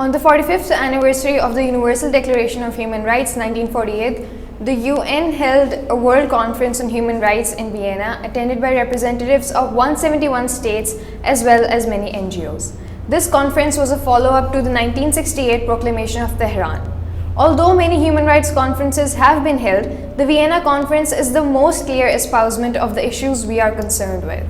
On the 45th anniversary of the Universal Declaration of Human Rights 1948, the UN held a World Conference on Human Rights in Vienna, attended by representatives of 171 states as well as many NGOs. This conference was a follow-up to the 1968 Proclamation of Teheran. Although many human rights conferences have been held, the Vienna Conference is the most clear espousement of the issues we are concerned with.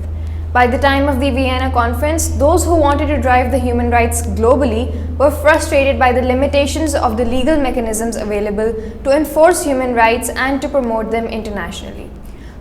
By the time of the Vienna Conference, those who wanted to drive the human rights globally were frustrated by the limitations of the legal mechanisms available to enforce human rights and to promote them internationally.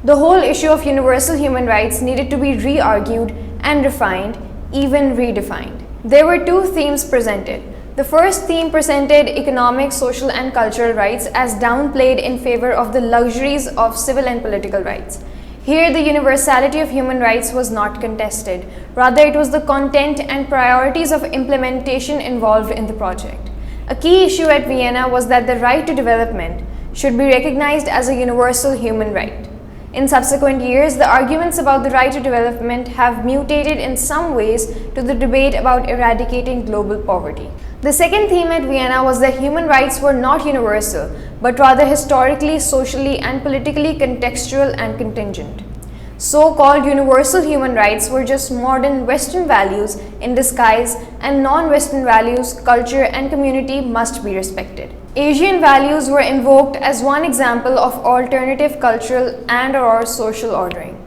The whole issue of universal human rights needed to be re-argued and refined, even redefined. There were two themes presented. The first theme presented economic, social and cultural rights as downplayed in favor of the luxuries of civil and political rights. Here, the universality of human rights was not contested. Rather, it was the content and priorities of implementation involved in the project. A key issue at Vienna was that the right to development should be recognized as a universal human right. In subsequent years, the arguments about the right to development have mutated in some ways to the debate about eradicating global poverty. The second theme at Vienna was that human rights were not universal, but rather historically, socially, and politically contextual and contingent. So-called universal human rights were just modern Western values in disguise, and non-Western values, culture, and community must be respected. Asian values were invoked as one example of alternative cultural and/or social ordering.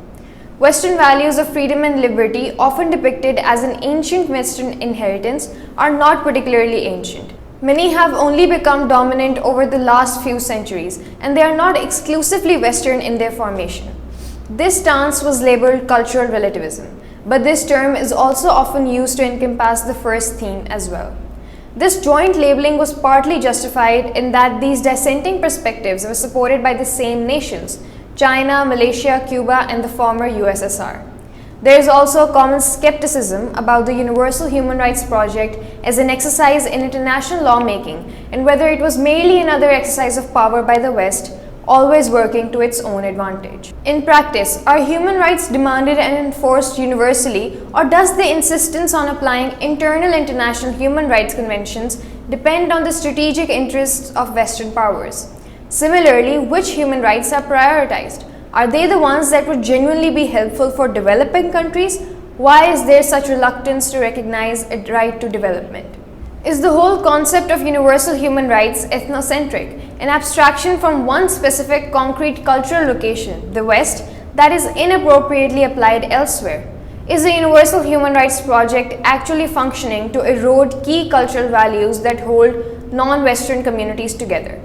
Western values of freedom and liberty, often depicted as an ancient Western inheritance, are not particularly ancient. Many have only become dominant over the last few centuries, and they are not exclusively Western in their formation. This stance was labeled cultural relativism, but this term is also often used to encompass the first theme as well. This joint labeling was partly justified in that these dissenting perspectives were supported by the same nations: China, Malaysia, Cuba, and the former USSR. There is also a common skepticism about the Universal Human Rights Project as an exercise in international lawmaking and whether it was merely another exercise of power by the West, always working to its own advantage. In practice, are human rights demanded and enforced universally, or does the insistence on applying internal international human rights conventions depend on the strategic interests of Western powers? Similarly, which human rights are prioritized? Are they the ones that would genuinely be helpful for developing countries? Why is there such reluctance to recognize a right to development? Is the whole concept of universal human rights ethnocentric, an abstraction from one specific concrete cultural location, the West, that is inappropriately applied elsewhere? Is the Universal Human Rights Project actually functioning to erode key cultural values that hold non-Western communities together?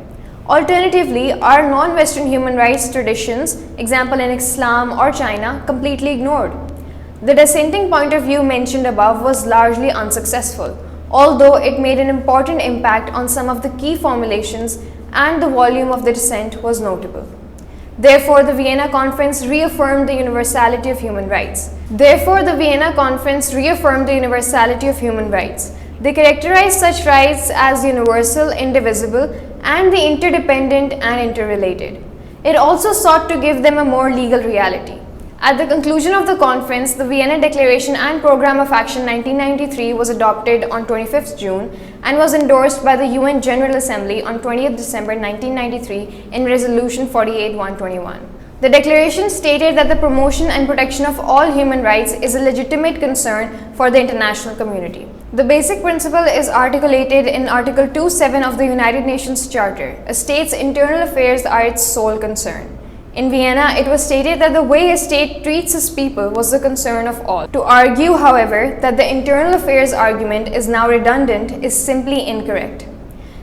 Alternatively, are non-Western human rights traditions, example in Islam or China, completely ignored? The dissenting point of view mentioned above was largely unsuccessful, although it made an important impact on some of the key formulations, and the volume of the dissent was notable. Therefore, the Vienna Conference reaffirmed the universality of human rights. They characterized such rights as universal, indivisible, and the interdependent and interrelated. It also sought to give them a more legal reality. At the conclusion of the conference, the Vienna Declaration and Programme of Action 1993 was adopted on 25th June and was endorsed by the UN General Assembly on 20th December 1993 in Resolution 48-121. The declaration stated that the promotion and protection of all human rights is a legitimate concern for the international community. The basic principle is articulated in Article 2.7 of the United Nations Charter. A state's internal affairs are its sole concern. In Vienna, it was stated that the way a state treats its people was the concern of all. To argue, however, that the internal affairs argument is now redundant is simply incorrect.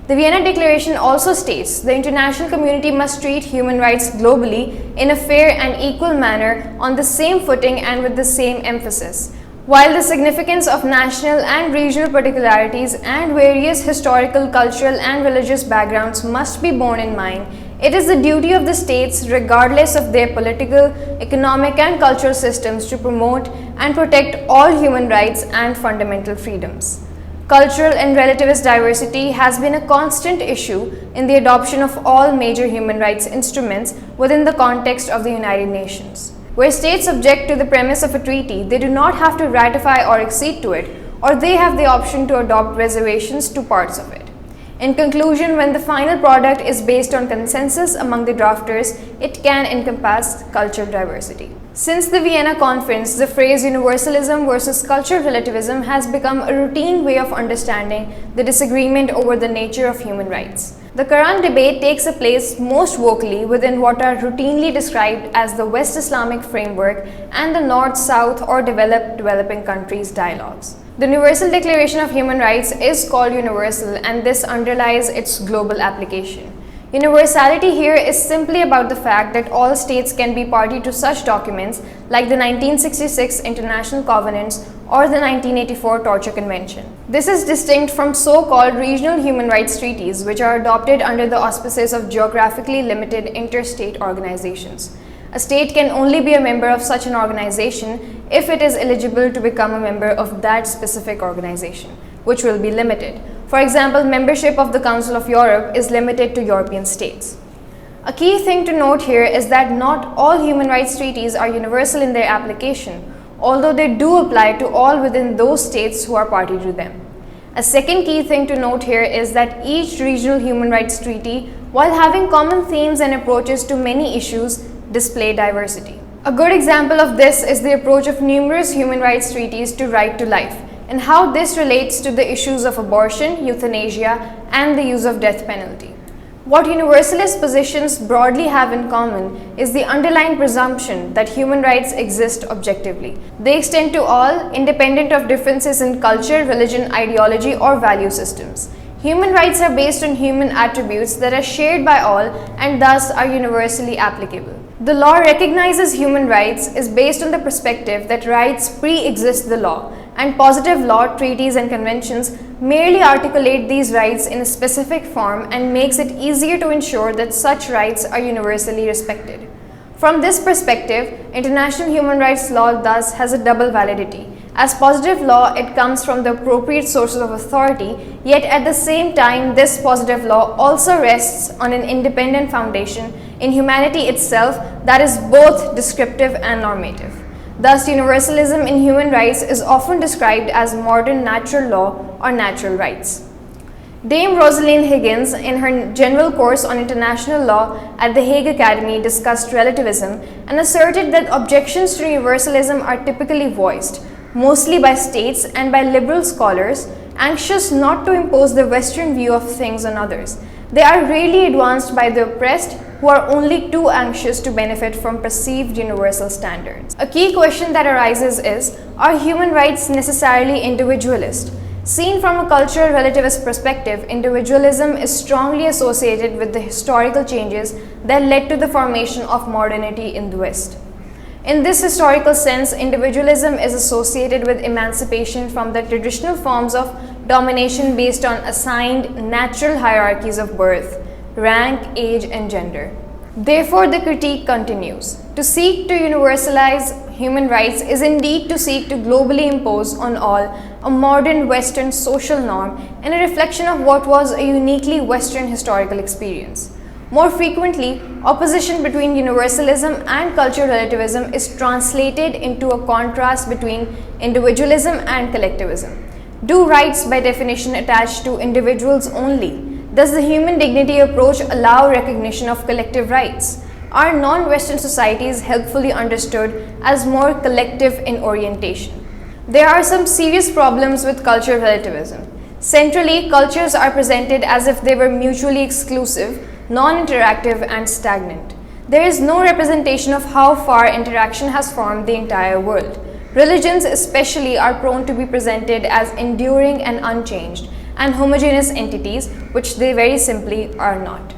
The Vienna Declaration also states the international community must treat human rights globally in a fair and equal manner on the same footing and with the same emphasis. While the significance of national and regional particularities and various historical, cultural, and religious backgrounds must be borne in mind, it is the duty of the states, regardless of their political, economic, and cultural systems, to promote and protect all human rights and fundamental freedoms. Cultural and relativist diversity has been a constant issue in the adoption of all major human rights instruments within the context of the United Nations. Where states object to the premise of a treaty, they do not have to ratify or accede to it, or they have the option to adopt reservations to parts of it. In conclusion, when the final product is based on consensus among the drafters, it can encompass cultural diversity. Since the Vienna Conference, the phrase universalism versus cultural relativism has become a routine way of understanding the disagreement over the nature of human rights. The current debate takes a place most vocally within what are routinely described as the West Islamic framework and the North-South or developing countries dialogues. The Universal Declaration of Human Rights is called universal, and this underlies its global application. Universality here is simply about the fact that all states can be party to such documents like the 1966 International Covenants or the 1984 Torture Convention. This is distinct from so-called regional human rights treaties, which are adopted under the auspices of geographically limited interstate organizations. A state can only be a member of such an organization if it is eligible to become a member of that specific organization, which will be limited. For example, membership of the Council of Europe is limited to European states. A key thing to note here is that not all human rights treaties are universal in their application, although they do apply to all within those states who are party to them. A second key thing to note here is that each regional human rights treaty, while having common themes and approaches to many issues, display diversity. A good example of this is the approach of numerous human rights treaties to right to life, and how this relates to the issues of abortion, euthanasia, and the use of death penalty. What universalist positions broadly have in common is the underlying presumption that human rights exist objectively. They extend to all, independent of differences in culture, religion, ideology, or value systems. Human rights are based on human attributes that are shared by all and thus are universally applicable. The law recognizes human rights is based on the perspective that rights pre-exist the law, and positive law, treaties and conventions merely articulate these rights in a specific form and makes it easier to ensure that such rights are universally respected. From this perspective, international human rights law thus has a double validity. As positive law, it comes from the appropriate sources of authority, yet at the same time, this positive law also rests on an independent foundation in humanity itself that is both descriptive and normative. Thus, universalism in human rights is often described as modern natural law or natural rights. Dame Rosalind Higgins, in her general course on international law at the Hague Academy, discussed relativism and asserted that objections to universalism are typically voiced, mostly by states and by liberal scholars, anxious not to impose the Western view of things on others. They are rarely advanced by the oppressed, who are only too anxious to benefit from perceived universal standards. A key question that arises is, are human rights necessarily individualist? Seen from a cultural relativist perspective, individualism is strongly associated with the historical changes that led to the formation of modernity in the West. In this historical sense, individualism is associated with emancipation from the traditional forms of domination based on assigned natural hierarchies of birth, rank, age, and gender. Therefore, the critique continues. To seek to universalize human rights is indeed to seek to globally impose on all a modern Western social norm and a reflection of what was a uniquely Western historical experience. More frequently, opposition between universalism and cultural relativism is translated into a contrast between individualism and collectivism. Do rights by definition attach to individuals only? Does the human dignity approach allow recognition of collective rights? Are non-Western societies helpfully understood as more collective in orientation? There are some serious problems with cultural relativism. Centrally, cultures are presented as if they were mutually exclusive, non-interactive, and stagnant. There is no representation of how far interaction has formed the entire world. Religions especially are prone to be presented as enduring and unchanged, and homogeneous entities, which they very simply are not.